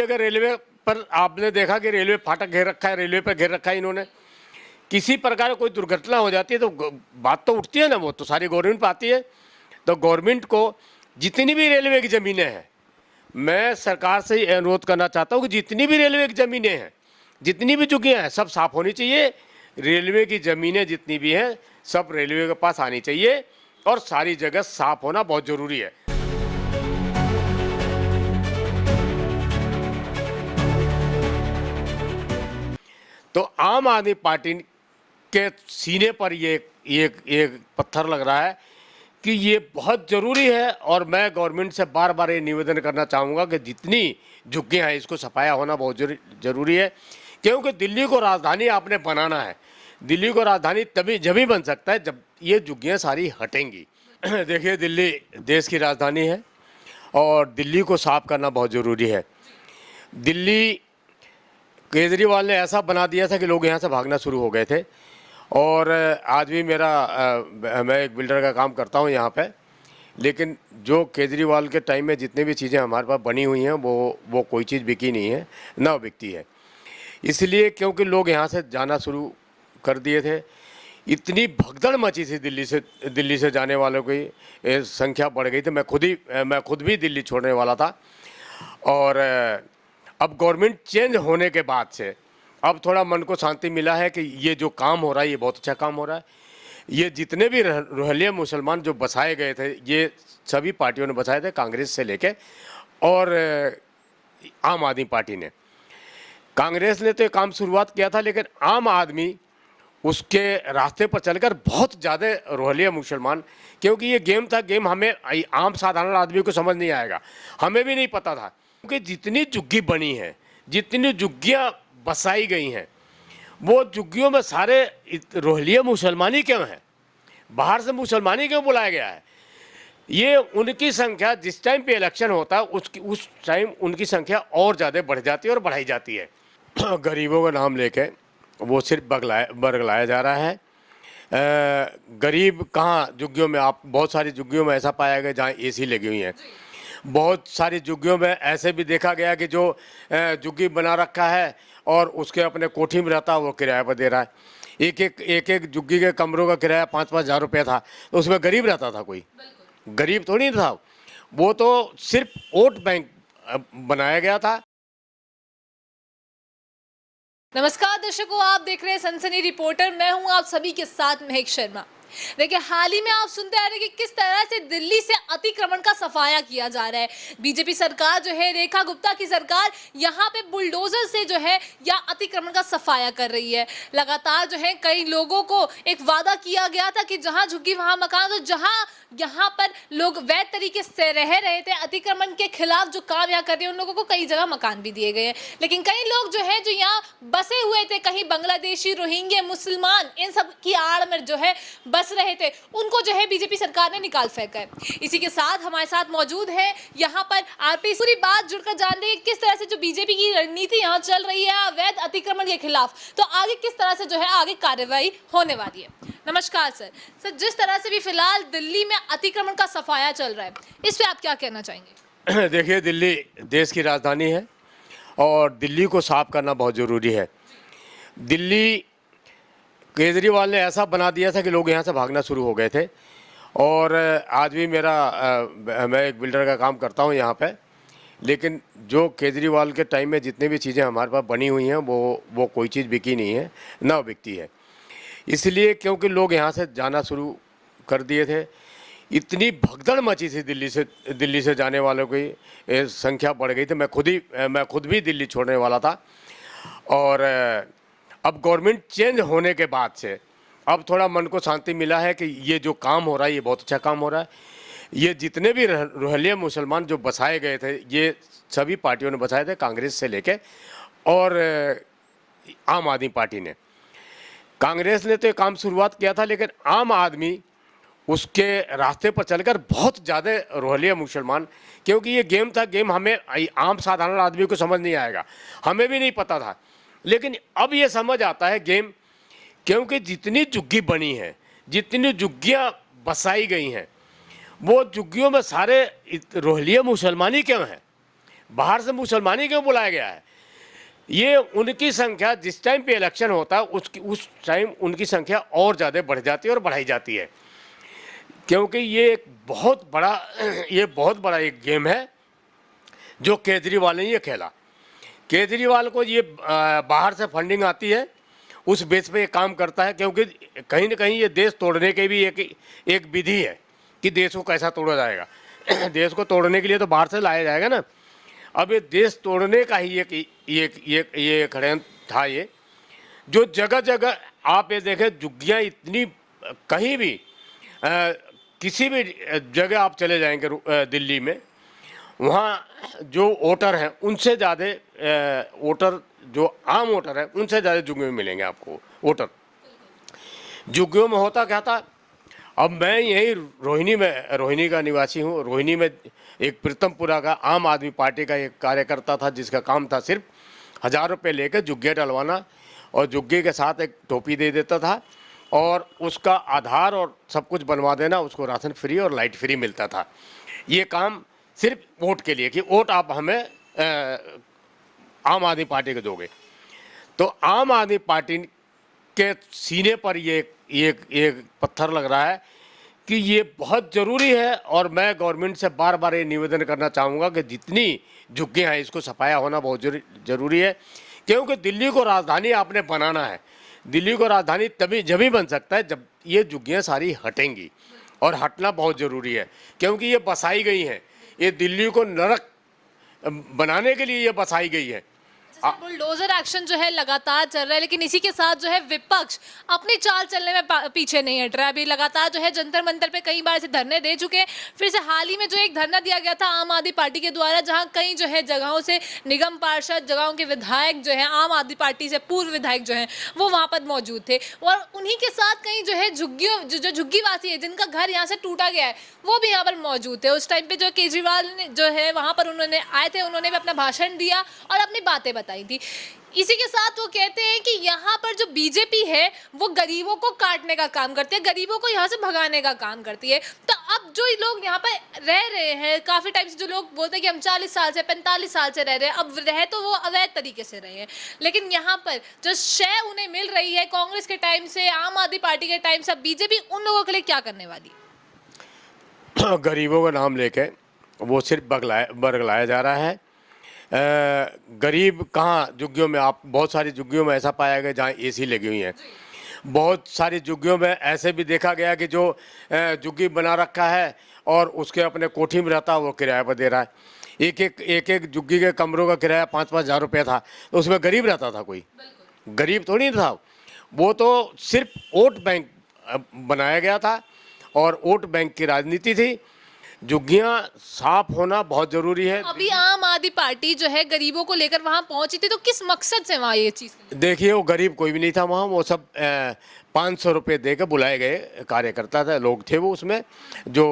जगह रेलवे पर आपने देखा कि रेलवे फाटक घेर रखा है, रेलवे पर घेर रखा है इन्होंने। किसी प्रकार कोई दुर्घटना हो जाती है तो बात तो उठती है ना, वो तो सारी गवर्नमेंट पर आती है। तो गवर्नमेंट को जितनी भी रेलवे की ज़मीनें हैं, मैं सरकार से अनुरोध करना चाहता हूँ कि जितनी भी रेलवे की ज़मीनें हैं, जितनी भी जगह हैं, सब साफ़ होनी चाहिए। रेलवे की ज़मीनें जितनी भी हैं सब रेलवे के पास आनी चाहिए और सारी जगह साफ़ होना बहुत ज़रूरी है। तो आम आदमी पार्टी के सीने पर ये पत्थर लग रहा है कि ये बहुत ज़रूरी है। और मैं गवर्नमेंट से बार बार ये निवेदन करना चाहूँगा कि जितनी झुग्गियाँ हैं इसको सफाया होना बहुत ज़रूरी है, क्योंकि दिल्ली को राजधानी आपने बनाना है। दिल्ली को राजधानी तभी जब ही बन सकता है जब ये झुग्गियाँ सारी हटेंगी। देखिए, दिल्ली देश की राजधानी है और दिल्ली को साफ करना बहुत ज़रूरी है। दिल्ली केजरीवाल ने ऐसा बना दिया था कि लोग यहाँ से भागना शुरू हो गए थे। और आज भी मैं एक बिल्डर का काम करता हूँ यहाँ पे, लेकिन जो केजरीवाल के टाइम में जितनी भी चीज़ें हमारे पास बनी हुई हैं वो कोई चीज़ बिकी नहीं है, ना बिकती है। इसलिए क्योंकि लोग यहाँ से जाना शुरू कर दिए थे, इतनी भगदड़ मची थी दिल्ली से जाने वालों की संख्या बढ़ गई थी। मैं खुद भी दिल्ली छोड़ने वाला था। और अब गवर्नमेंट चेंज होने के बाद से अब थोड़ा मन को शांति मिला है कि ये जो काम हो रहा है ये बहुत अच्छा काम हो रहा है। ये जितने भी रोहिंग्या मुसलमान जो बसाए गए थे, ये सभी पार्टियों ने बसाए थे, कांग्रेस से लेके और आम आदमी पार्टी ने। कांग्रेस ने तो ये काम शुरुआत किया था, लेकिन आम आदमी उसके रास्ते पर चलकर बहुत ज़्यादा रोहिंग्या मुसलमान, क्योंकि ये गेम था, गेम हमें आम साधारण आदमी को समझ नहीं आएगा, हमें भी नहीं पता था। क्योंकि जितनी झुग्गी बनी है, जितनी झुग्गियाँ बसाई गई हैं, वो झुग्गियों में सारे रोहिंग्या मुसलमान ही क्यों हैं? बाहर से मुसलमान ही क्यों बुलाया गया है? ये उनकी संख्या जिस टाइम पे इलेक्शन होता है उस टाइम उनकी संख्या और ज़्यादा बढ़ जाती है और बढ़ाई जाती है। गरीबों का नाम लेके वो सिर्फ बरगलाया जा रहा है। गरीब कहाँ झुग्गियों में, आप बहुत सारी झुग्गियों में ऐसा पाया गया जहाँ एसी लगी हुई हैं। बहुत सारी झुग्गियों में ऐसे भी देखा गया कि जो झुग्गी बना रखा है और उसके अपने कोठी में रहता है वो किराए पर दे रहा है। एक झुग्गी के कमरों का किराया 5-5 हज़ार रुपया था, तो उसमें गरीब रहता था? कोई गरीब थोड़ी था। वो तो सिर्फ वोट बैंक बनाया गया था। नमस्कार दर्शकों, आप देख रहे हैं सनसनी रिपोर्टर। मैं हूं आप सभी के साथ महक शर्मा। देखिए, हाल ही में आप सुनते आ रहे हैं कि किस तरह से दिल्ली से अतिक्रमण का सफाया किया जा रहा है। बीजेपी सरकार जो है, रेखा गुप्ता की सरकार, यहाँ पे बुलडोजर से जो है या अतिक्रमण का सफाया कर रही है। लगातार जो है कई लोगों को एक वादा किया गया था कि जहाँ झुग्गी वहाँ मकान, तो जहाँ यहाँ पर लोग वैध तरीके से रह रहे थे, अतिक्रमण के खिलाफ जो काम यहाँ कर रहे हैं, उन लोगों को कई जगह मकान भी दिए गए हैं। लेकिन कई लोग जो है जो यहाँ बसे हुए थे, कहीं बांग्लादेशी, रोहिंग्या, मुसलमान, इन सब की आड़ में जो है बस रहे थे, उनको जो है बीजेपी सरकार ने निकाल फेंका है। इसी के साथ हमारे साथ मौजूद है यहाँ पर आरपी। पूरी बात जुड़कर जान रही है किस तरह से जो बीजेपी की रणनीति यहाँ चल रही है अवैध अतिक्रमण के खिलाफ, तो आगे किस तरह से जो है आगे कार्रवाई होने वाली है। नमस्कार सर। जिस तरह से भी फिलहाल दिल्ली में अतिक्रमण का सफाया चल रहा है, इस पे आप क्या कहना चाहेंगे? देखिए, दिल्ली देश की राजधानी है और दिल्ली को साफ करना बहुत ज़रूरी है। दिल्ली केजरीवाल ने ऐसा बना दिया था कि लोग यहाँ से भागना शुरू हो गए थे। और आज भी मैं एक बिल्डर का काम करता हूँ यहाँ पे, लेकिन जो केजरीवाल के टाइम में जितनी भी चीज़ें हमारे पास बनी हुई हैं वो कोई चीज़ बिकी नहीं है, ना बिकती है। इसलिए क्योंकि लोग यहाँ से जाना शुरू कर दिए थे, इतनी भगदड़ मची थी दिल्ली से जाने वालों की संख्या बढ़ गई थी। मैं खुद भी दिल्ली छोड़ने वाला था। और अब गवर्नमेंट चेंज होने के बाद से अब थोड़ा मन को शांति मिला है कि ये जो काम हो रहा है ये बहुत अच्छा काम हो रहा है। ये जितने भी रोहिंग्या मुसलमान जो बसाए गए थे, ये सभी पार्टियों ने बसाए थे, कांग्रेस से लेके और आम आदमी पार्टी ने। कांग्रेस ने तो ये काम शुरुआत किया था, लेकिन आम आदमी उसके रास्ते पर चलकर बहुत ज़्यादा रोहिंग्या मुसलमान, क्योंकि ये गेम था, गेम हमें आम साधारण आदमी को समझ नहीं आएगा, हमें भी नहीं पता था। लेकिन अब ये समझ आता है गेम, क्योंकि जितनी झुग्गी बनी है, जितनी झुग्गियाँ बसाई गई हैं, वो झुग्गियों में सारे रोहिंग्या मुसलमान ही क्यों हैं? बाहर से मुसलमानी क्यों बुलाया गया है? ये उनकी संख्या जिस टाइम पे इलेक्शन होता है उस टाइम उनकी संख्या और ज़्यादा बढ़ जाती है और बढ़ाई जाती है, क्योंकि ये एक बहुत बड़ा ये बहुत बड़ा एक गेम है जो केजरीवाल ने ये खेला। केजरीवाल को ये बाहर से फंडिंग आती है, उस बेस पे ये काम करता है, क्योंकि कहीं ना कहीं ये देश तोड़ने की भी एक विधि है कि देश को कैसा तोड़ा जाएगा। देश को तोड़ने के लिए तो बाहर से लाया जाएगा ना। अब ये देश तोड़ने का ही ये षड्यंत्र था ये, जो जगह जगह आप ये देखें झुग्गियाँ इतनी, कहीं भी किसी भी जगह आप चले जाएंगे दिल्ली में, वहाँ जो वोटर हैं उनसे ज़्यादा वोटर, जो आम वोटर है उनसे ज़्यादा झुग्गियों में मिलेंगे आपको वोटर। झुग्गियों में होता क्या था, अब मैं यही रोहिणी का निवासी हूँ। रोहिणी में एक प्रीतमपुरा का आम आदमी पार्टी का एक कार्यकर्ता था, जिसका काम था सिर्फ 1000 रुपये लेकर झुग्गियाँ डलवाना, और झुग्गी के साथ एक टोपी दे देता था और उसका आधार और सब कुछ बनवा देना, उसको राशन फ्री और लाइट फ्री मिलता था। ये काम सिर्फ वोट के लिए कि वोट आप हमें आम आदमी पार्टी को दोगे। तो आम आदमी पार्टी के सीने पर ये पत्थर लग रहा है कि ये बहुत ज़रूरी है, और मैं गवर्नमेंट से बार बार ये निवेदन करना चाहूँगा कि जितनी झुग्गियाँ हैं इसको सफाया होना बहुत ज़रूरी है, क्योंकि दिल्ली को राजधानी आपने बनाना है। दिल्ली को राजधानी तभी जब ही बन सकता है जब ये झुग्गियाँ सारी हटेंगी, और हटना बहुत ज़रूरी है, क्योंकि ये बसाई गई हैं, ये दिल्ली को नरक बनाने के लिए ये बसाई गई है। बुलडोजर एक्शन जो है लगातार चल रहा है, लेकिन इसी के साथ जो है विपक्ष अपनी चाल चलने में पीछे नहीं हट रहा है। अभी लगातार जो है जंतर मंतर पे कई बार ऐसे धरने दे चुके हैं। फिर से हाल ही में जो एक धरना दिया गया था आम आदमी पार्टी के द्वारा, जहां कई जो है जगहों से निगम पार्षद, जगहों के विधायक जो है आम आदमी पार्टी से पूर्व विधायक जो है वो वहां पर मौजूद थे, और उन्हीं के साथ कई जो है झुग्गियों जो झुग्गीवासी है जिनका घर यहाँ से टूटा गया है वो भी यहाँ पर मौजूद थे। उस टाइम पे जो केजरीवाल ने जो है वहां पर उन्होंने आए थे, उन्होंने भी अपना भाषण दिया और अपनी बातें बताई थी। इसी के साथ वो कहते हैं कि यहाँ पर जो बीजेपी है वो गरीबों को काटने का काम करती है, गरीबों को यहाँ से भगाने का काम करती है। तो अब जो लोग यहाँ पर रह रहे हैं काफ़ी टाइम से, जो लोग बोलते हैं कि हम 40 साल से 45 साल से रह रहे हैं, अब रह तो वो अवैध तरीके से रहे हैं, लेकिन यहाँ पर जो शय उन्हें मिल रही है कांग्रेस के टाइम से, आम आदमी पार्टी के टाइम से, अब बीजेपी उन लोगों के लिए क्या करने वाली? गरीबों का नाम लेके वो सिर्फ बरगलाया जा रहा है। गरीब कहाँ झुग्गियों में, आप बहुत सारी झुग्गियों में ऐसा पाया गया जहाँ एसी लगी हुई है। बहुत सारी झुग्गियों में ऐसे भी देखा गया कि जो झुग्गी बना रखा है और उसके अपने कोठी में रहता है वो किराए पर दे रहा है। एक झुग्गी के कमरों का किराया 5-5 हज़ार रुपये था, तो उसमें गरीब रहता था कोई? गरीब थोड़ी था। वो तो सिर्फ वोट बैंक बनाया गया था और वोट बैंक की राजनीति थी। झुग्गियाँ साफ होना बहुत ज़रूरी है। अभी आम आदमी पार्टी जो है गरीबों को लेकर वहां पहुंची थी, तो किस मकसद से वहां ये चीज़? देखिए, वो गरीब कोई भी नहीं था वहाँ, वो सब 500 रुपये दे के बुलाए गए कार्यकर्ता थे, लोग थे वो उसमें, जो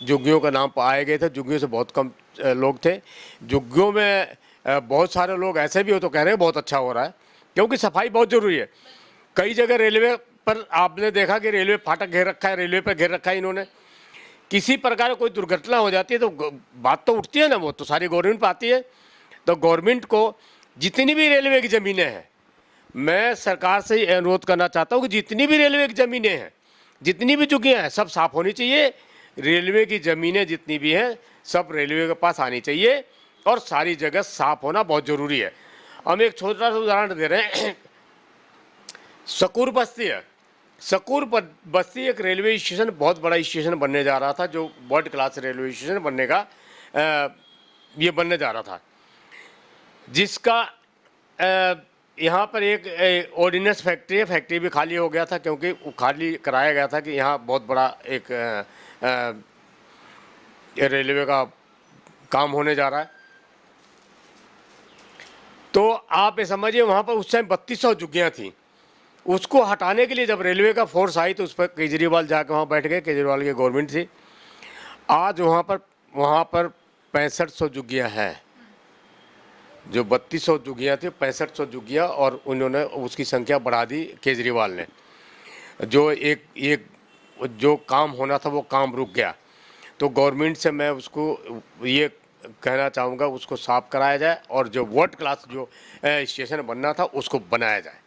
झुग्गियों का नाम पर आए गए थे। झुग्गियों से बहुत कम लोग थे। झुग्गियों में बहुत सारे लोग ऐसे भी हो तो कह रहे हैं बहुत अच्छा हो रहा है, क्योंकि सफाई बहुत ज़रूरी है। कई जगह रेलवे पर आपने देखा कि रेलवे फाटक घेर रखा है, रेलवे पर घेर रखा है इन्होंने। किसी प्रकार कोई दुर्घटना हो जाती है तो बात तो उठती है ना, वो तो सारी गवर्नमेंट पर आती है। तो गवर्नमेंट को जितनी भी रेलवे की ज़मीनें हैं, मैं सरकार से ये अनुरोध करना चाहता हूँ कि जितनी भी रेलवे की ज़मीनें हैं, जितनी भी झुग्गियाँ हैं, सब साफ़ होनी चाहिए। रेलवे की ज़मीनें जितनी भी हैं सब रेलवे के पास आनी चाहिए, और सारी जगह साफ़ होना बहुत ज़रूरी है। हम एक छोटा सा उदाहरण दे रहे हैं। सकूर बस्ती है, सकूर बस्ती एक रेलवे स्टेशन, बहुत बड़ा स्टेशन बनने जा रहा था, जो वर्ल्ड क्लास रेलवे स्टेशन बनने का ये बनने जा रहा था, जिसका यहाँ पर एक ऑर्डिनेंस फैक्ट्री है। फैक्ट्री भी खाली हो गया था, क्योंकि वो खाली कराया गया था कि यहाँ बहुत बड़ा एक रेलवे का काम होने जा रहा है। तो आप ये समझिए, वहाँ पर उस टाइम 3200 झुग्गियाँ थी। उसको हटाने के लिए जब रेलवे का फोर्स आई तो उस पर केजरीवाल जाकर वहाँ बैठ गए, केजरीवाल की गवर्नमेंट थी। आज वहाँ पर 6500 झुग्गियाँ हैं। जो 3200 झुग्गियाँ थी, 6500 झुग्गियाँ, और उन्होंने उसकी संख्या बढ़ा दी केजरीवाल ने। जो एक जो काम होना था वो काम रुक गया। तो गवर्नमेंट से मैं उसको ये कहना चाहूँगा उसको साफ कराया जाए और जो वर्ल्ड क्लास जो स्टेशन बनना था उसको बनाया जाए।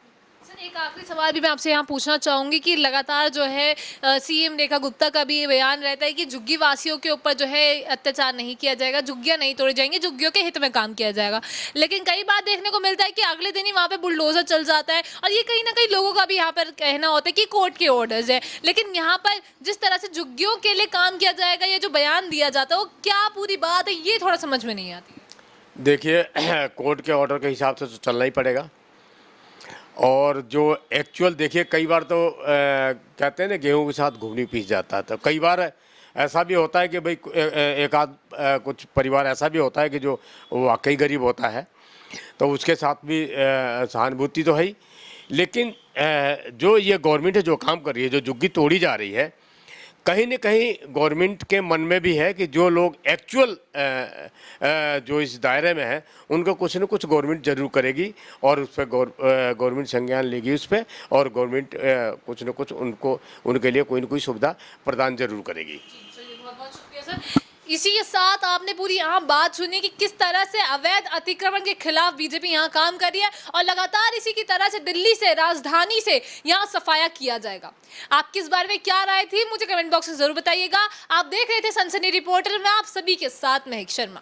सर एक आखिरी सवाल भी मैं आपसे यहाँ पूछना चाहूँगी कि लगातार जो है सीएम रेखा गुप्ता का भी ये बयान रहता है कि झुग्गी वासियों के ऊपर जो है अत्याचार नहीं किया जाएगा, झुग्गियाँ नहीं तोड़ी जाएंगी, झुग्गियों के हित में काम किया जाएगा। लेकिन कई बार देखने को मिलता है कि अगले दिन ही वहाँ पे बुलडोजर चल जाता है और ये कहीं ना कहीं लोगों का भी यहाँ पर कहना होता है कि कोर्ट के ऑर्डर्स है। लेकिन यहाँ पर जिस तरह से झुग्गियों के लिए काम किया जाएगा, ये जो बयान दिया जाता है वो क्या पूरी बात है, ये थोड़ा समझ में नहीं आती है। देखिए कोर्ट के ऑर्डर के हिसाब से तो चलना ही पड़ेगा और जो एक्चुअल देखिए कई बार तो कहते हैं ना गेहूं के साथ घुगनी पीस जाता है, तो कई बार ऐसा भी होता है कि भाई एक आध कुछ परिवार ऐसा भी होता है कि जो वाकई गरीब होता है तो उसके साथ भी सहानुभूति तो है ही। लेकिन जो ये गवर्नमेंट है जो काम कर रही है, जो झुग्गी तोड़ी जा रही है, कहीं न कहीं गवर्नमेंट के मन में भी है कि जो लोग एक्चुअल जो इस दायरे में हैं उनको कुछ न कुछ गवर्नमेंट ज़रूर करेगी और उस पर गवर्नमेंट संज्ञान लेगी उस पर और गवर्नमेंट कुछ न कुछ उनको उनके लिए कोई न कोई सुविधा प्रदान ज़रूर करेगी। चलिए बहुत बहुत शुक्रिया सर। इसी के साथ आपने पूरी यहाँ बात सुनी कि किस तरह से अवैध अतिक्रमण के खिलाफ बीजेपी यहाँ काम कर रही है और लगातार इसी की तरह से दिल्ली से, राजधानी से यहाँ सफाया किया जाएगा। आपकी इस बारे में क्या राय थी मुझे कमेंट बॉक्स में जरूर बताइएगा। आप देख रहे थे सनसनी रिपोर्टर में आप सभी के साथ महक शर्मा।